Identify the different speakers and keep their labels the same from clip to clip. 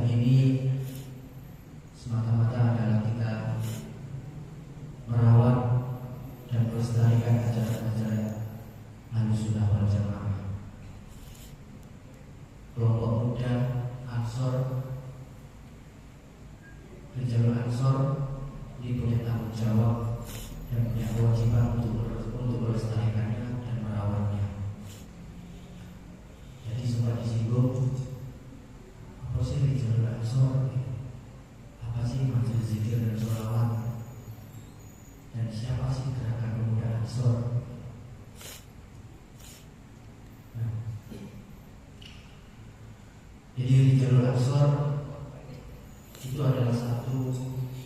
Speaker 1: ini semata-mata adalah kita merawat dan melestarikan ajaran-ajaran Ahlussunnah wal Jamaah. Kelompok muda Ansor, Jalur Ansor ini punya tanggung jawab dan punya kewajiban untuk melestarikannya dan merawatnya. Jadi sempat disinggung, apa sih Jalur Ansor? Apa sih majelis zikir dan sholawat? Dan siapa sih gerakan pemuda Ansor? Jadi Jalur Ansor itu adalah satu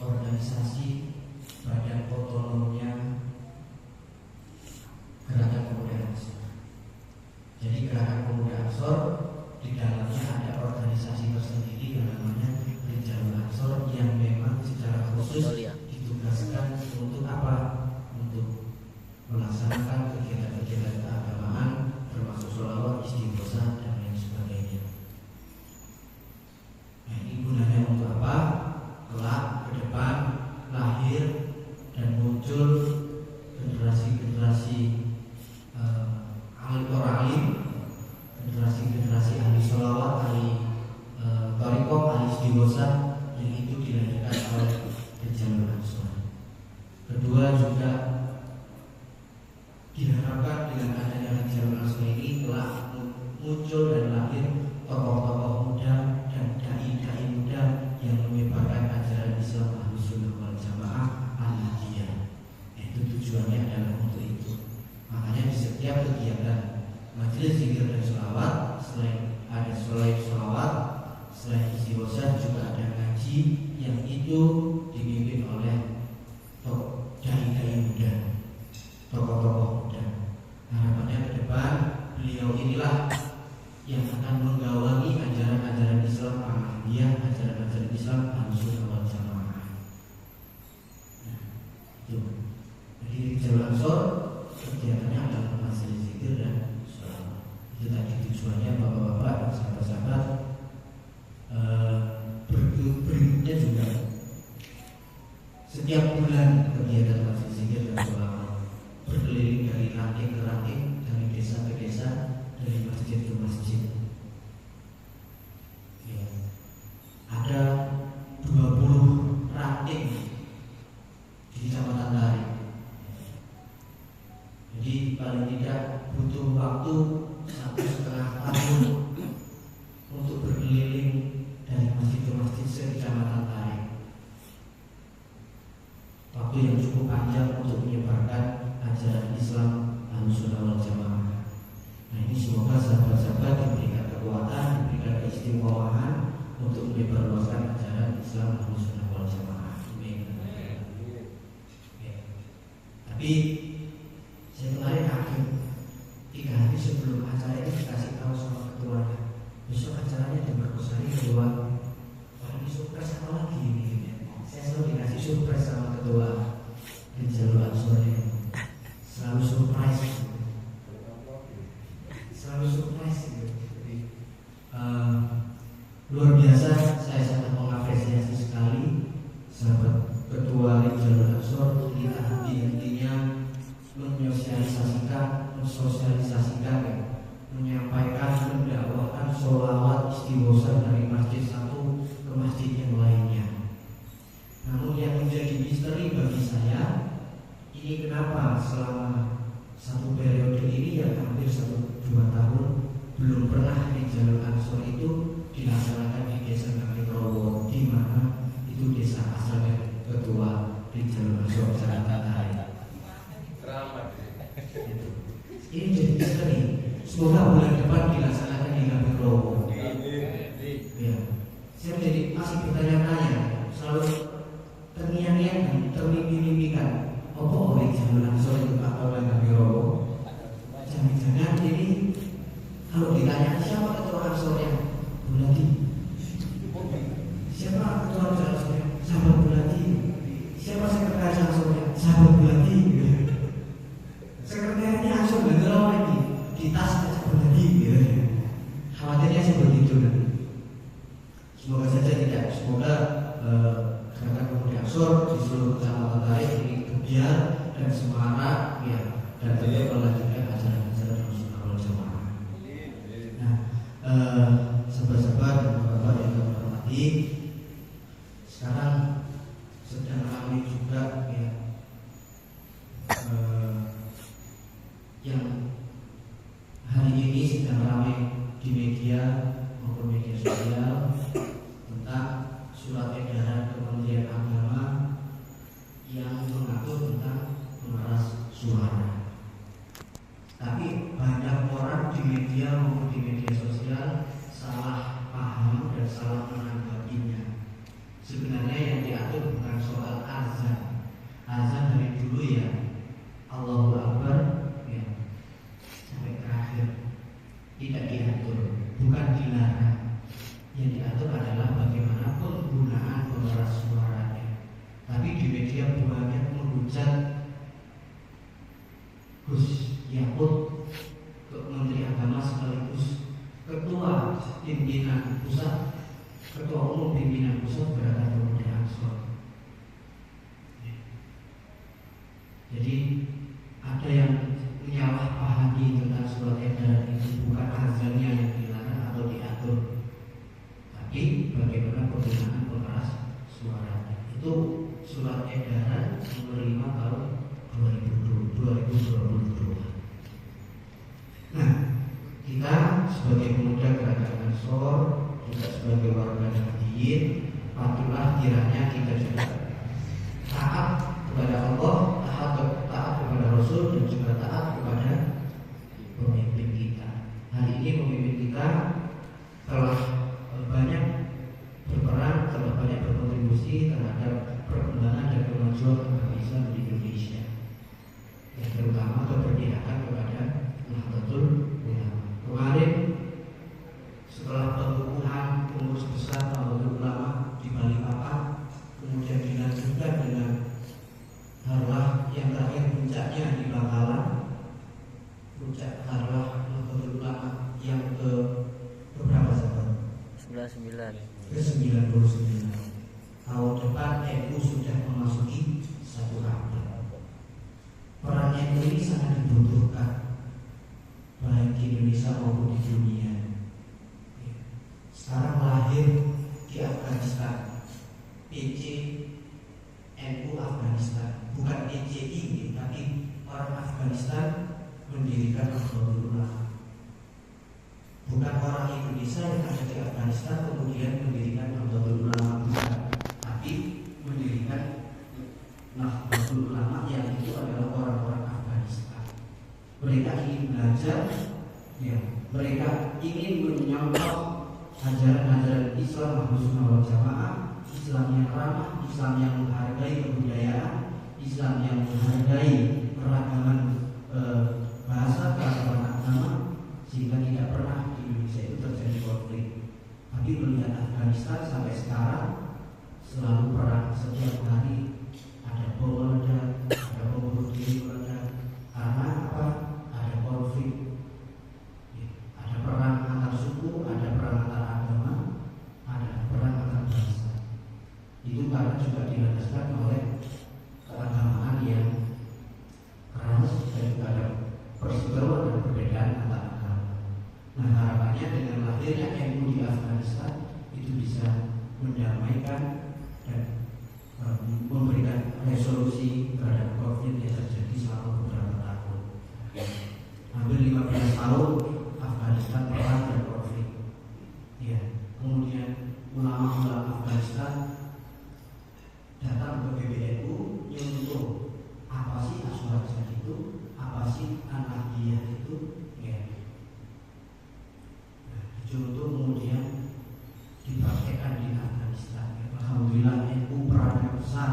Speaker 1: organisasi badan otonomnya Gerakan Pemuda Ansor. Jadi Gerakan Pemuda Ansor di dalamnya ada organisasi tersendiri yang namanya Jalur Ansor yang memang secara khusus ditugaskan untuk apa? Untuk melaksanakan kegiatan-kegiatan keagamaan termasuk sholawat, istighosah dan lain sebagainya. Nah, ini gunanya untuk apa? Kelak ke depan lahir dan muncul generasi-generasi orang alim, generasi-generasi ahli sholawat, ahli thariqah, ahli istighosah yang itu dilahirkan oleh Jalur Ansor. Kedua juga diharapkan dengan adanya Jalur Ansor ini telah muncul dan lahir tokoh-tokoh muda dan dai-dai muda yang menyebarkan ajaran Islam Ahlussunnah wal Jamaah al-Hadiyah. Itu tujuannya adalah untuk itu. Makanya di setiap kegiatan majelis zikir dan sholawat, selain sholawat, selain istighosah juga ada ngaji yang itu dipimpin oleh dai-dai muda, tokoh-tokoh muda. Harapannya ke depan beliau inilah yang akan menggawangi ajaran-ajaran Islam Ahmadiyah, ajaran-ajaran Islam Ahlussunnah wal Jamaah. Nah, itu. Jadi di Jalur Ansor kegiatannya adalah majelis zikir dan sholawat. Itu tadi tujuannya bapak-bapak dan sahabat-sahabat. Berikutnya juga setiap bulan kegiatan majelis zikir dan sholawat berkeliling dari ranting ke ranting, dari desa ke desa, dari masjid ke masjid. Ya. Ada 20 ranting di Kecamatan Tari. Jadi paling tidak butuh waktu 1,5 tahun untuk berkeliling dari masjid ke masjid se-Kecamatan Tari. Waktu yang cukup panjang untuk menyebarkan ajaran Islam Ahlussunnah wal Jamaah. Nah, ini semoga sahabat-sahabat diberikan kekuatan, diberikan keistimewaangan untuk menyebarluaskan ajaran Islam Ahlussunnah wal Jamaah. Amin. Tapi saya kemarin kaget 3 hari sebelum acara ini dikasih tahu sama ketuanya, besok acaranya di Merkosari kedua. Wah, ini surprise apa lagi ini? Saya selalu dikasih surprise sama ketua di Jalur Ansor ini. Selalu surprise gitu. Jadi luar biasa. Saya sangat mengapresiasi sekali sahabat ketua Jalur Ansor. Intinya mensosialisasikan, menyampaikan, mendakwahkan sholawat istighosah dari masjid satu ke masjid yang lainnya. Namun yang menjadi misteri bagi saya, ini kenapa selama satu periode ini yang hampir 1-2 tahun belum pernah di Jalur Ansor itu dilaksanakan di desa Ngawirowo, di mana itu desa asalnya ketua di Jalur Ansor Jakarta. Ini jadi misteri. Semoga bulan depan dilaksanakan di Ngawirowo. Ya, saya menjadi masih bertanya-tanya, selalu terngiang-ngiang dan termimpi-mimpikan. Apa oleh Jalur Ansor itu apa oleh Ngawirowo? Jangan-jangan ini kalau ditanya siapa ketua Ansornya, Bulati. Siapa ketua Ansornya? Sahabat Bulati. Siapa sekretaris Ansornya? Sahabat Bulati. Sekretariatnya Ansor gak tahu lagi di tas aja Bulati. Khawatirnya seperti itu. Semoga saja tidak, semoga gerakan pemuda Ansor di seluruh kecamatan lain ini kebiar dan semarak ya, dan tetap melanjutkan ajaran-ajaran Rasulullah wal Jamaah. Nah, sahabat-sahabat dan bapak yang kami hormati, sekarang sedang ramai juga ya yang hari ini sedang ramai di media maupun media sosial tentang surat edaran Kementerian Agama yang mengatur tentang pengeras suara. Tapi banyak orang di media maupun di media sosial salah paham dan salah menanggapinya. Sebenarnya yang diatur bukan soal azan. Azan dari dulu ya Allahu Akbar ya, sampai terakhir tidak diatur, bukan dilarang. Yang diatur adalah bagaimana penggunaan pengeras suaranya. Tapi di media banyak menghujat Gus Yakut, Menteri Agama sekaligus Ketua Pimpinan Pusat, Ketua Umum Pimpinan Pusat Gerakan Pemuda Ansor. Jadi ada yang menyalahpahami tentang surat edaran itu, bukan azannya yang dilarang atau diatur, tapi bagaimana penggunaan pengeras suara. Itu surat edaran nomor 5 tahun 2022. Nah, kita sebagai pemuda Gerakan Ansor, kita sebagai warga Nahdien, patutlah kiranya kita juga taat kepada Allah, taat kepada Rasul, dan juga taat kepada pemimpin kita. Hari ini pemimpin kita telah banyak berperan, telah banyak berkontribusi terhadap perkembangan dan kemajuan agama Islam di Indonesia, yang terutama keberpihakan kepada Nahdlatul Ulama. Kemarin setelah pengukuhan pengurus besar Nahdlatul Ulama di Balikpapan, kemudian dilanjutkan dengan harlah yang terakhir puncaknya di Bangkalan, puncak harlah Nahdlatul Ulama yang ke beberapa sahabat? 99. Tahun depan NU sudah memasuki 1 abad. Peran NU ini sangat dibutuhkan baik di Indonesia maupun di dunia. Sekarang lahir di Afghanistan PC NU Afghanistan, bukan PCI, tapi orang Afghanistan mendirikan Nahdlatul Ulama. Bukan orang Indonesia yang ada di Afghanistan kemudian mendirikan Nahdlatul Ulama, bukan, tapi mendirikan Nahdlatul Ulama yang itu adalah orang-orang Afghanistan. Mereka ingin belajar, ya, mereka ingin menyontoh ajaran-ajaran Islam Ahlus Sunnah wal Jamaah, Islam yang ramah, Islam yang menghargai kebudayaan, Islam yang menghargai keragaman bahasa, keragaman agama, sehingga tidak pernah di Indonesia itu terjadi konflik. Tapi melihat Afghanistan sampai sekarang selalu perang, setiap hari ada bom meledak, ada bom bunuh diri meledak. Karena apa? Ada konflik, ada perang antar suku, ada perang antar agama, ada perang antar bangsa. Itu karena juga dilandaskan oleh keagamaan yang keras dan juga ada perseteruan dan perbedaan antar agama. Nah, harapannya dengan lahirnya NU di Afghanistan itu bisa mendamaikan dan memberikan resolusi terhadap konflik yang terjadi selama beberapa tahun. Hampir 15 tahun Afghanistan perang dan konflik. Ya, kemudian ulama-ulama Afghanistan datang ke PBNU untuk apa sih asuransi itu, apa sih anarkiyah itu, ya. Nah, contoh kemudian dipraktekkan di Afghanistan. Ya, alhamdulillah NU perannya besar.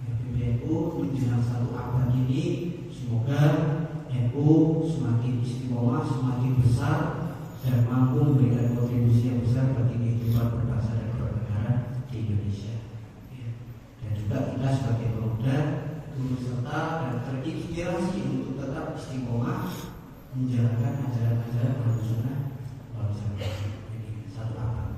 Speaker 1: Ya, PBNU menjelang 1 abad ini, semoga NU semakin istiqomah, semakin besar dan mampu memberikan kontribusi yang besar bagi kehidupan berbangsa dan bernegara di Indonesia. Ya. Dan juga kita sebagai pemuda turut serta dan terinspirasi untuk tetap istiqomah menjalankan ajaran-ajaran Ahlus Sunnah wal Jamaah. Ini 1 abad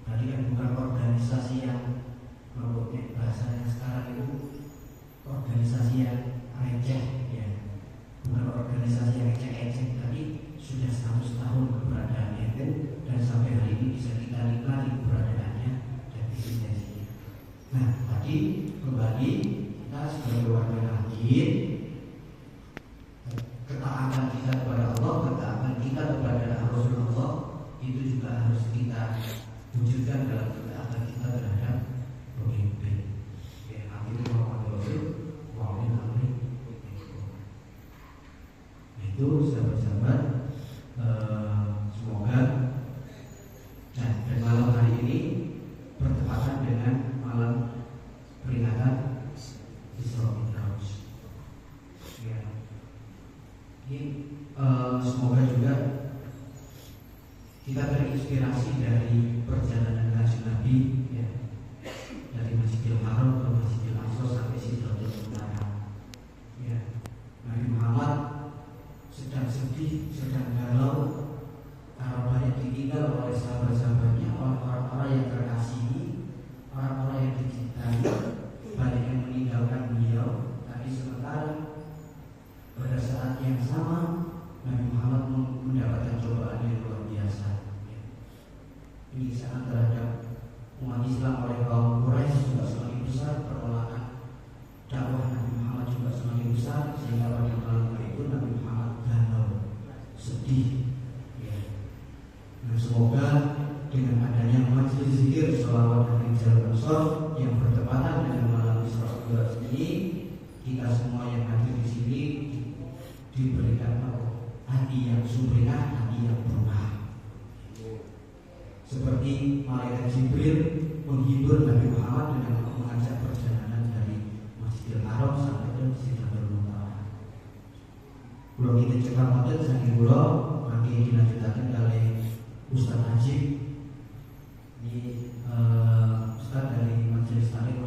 Speaker 1: Tadi kan bukan organisasi yang kalau bahasa yang sekarang itu organisasi yang receh ya, bukan organisasi yang ecek-ecek, tapi sudah 100 tahun keberadaannya dan sampai hari ini bisa kita nikmati keberadaannya dan eksistensinya. Nah, tadi kembali kita sebagai warga Nahdien, ketaatan kita kepada Allah, ketaatan kita kepada Rasulullah itu juga harus kita wujudkan dalam ketaatan kita terhadap pemimpin. Ya, akhirnya Muhammad Rasul wa'alin amri. Itu sahabat-sahabat, semoga dan malam hari ini bertepatan dengan malam peringatan Isra Mi'raj. Ya. Ini semoga juga kita terinspirasi dari perjalanan Kanjeng Nabi ya, dari Masjidil Haram ke Masjidil Aqsa sampai Sidratul Muntaha. Ya, Nabi Muhammad sedang sedih, sedang galau karena banyak ditinggal oleh sahabat-sahabatnya, oleh orang-orang yang terkasihi, orang-orang yang dicintai, banyak yang meninggalkan beliau. Tapi sementara pada saat yang sama Nabi Muhammad mendapatkan cobaan yang luar biasa. Penyiksaan terhadap umat Islam oleh kaum Quraisy juga semakin besar, penolakan dakwah Nabi Muhammad juga semakin besar, sehingga pada malam itu Nabi Muhammad galau, sedih. Ya. Dan semoga dengan adanya majelis zikir sholawat dan ijazah ansor yang bertepatan dengan malam Isra Mi'raj ini, kita semua yang hadir di sini diberikan hati yang sumringah, hati yang berkah. Seperti malaikat Jibril menghibur Nabi Muhammad dengan mengajak perjalanan dari Masjidil Haram sampai ke Sidratul Muntaha. Kalau kita cekap motor saking kula mangke dilanjutaken oleh Ustaz Haji di Ustaz dari Majelis Taklim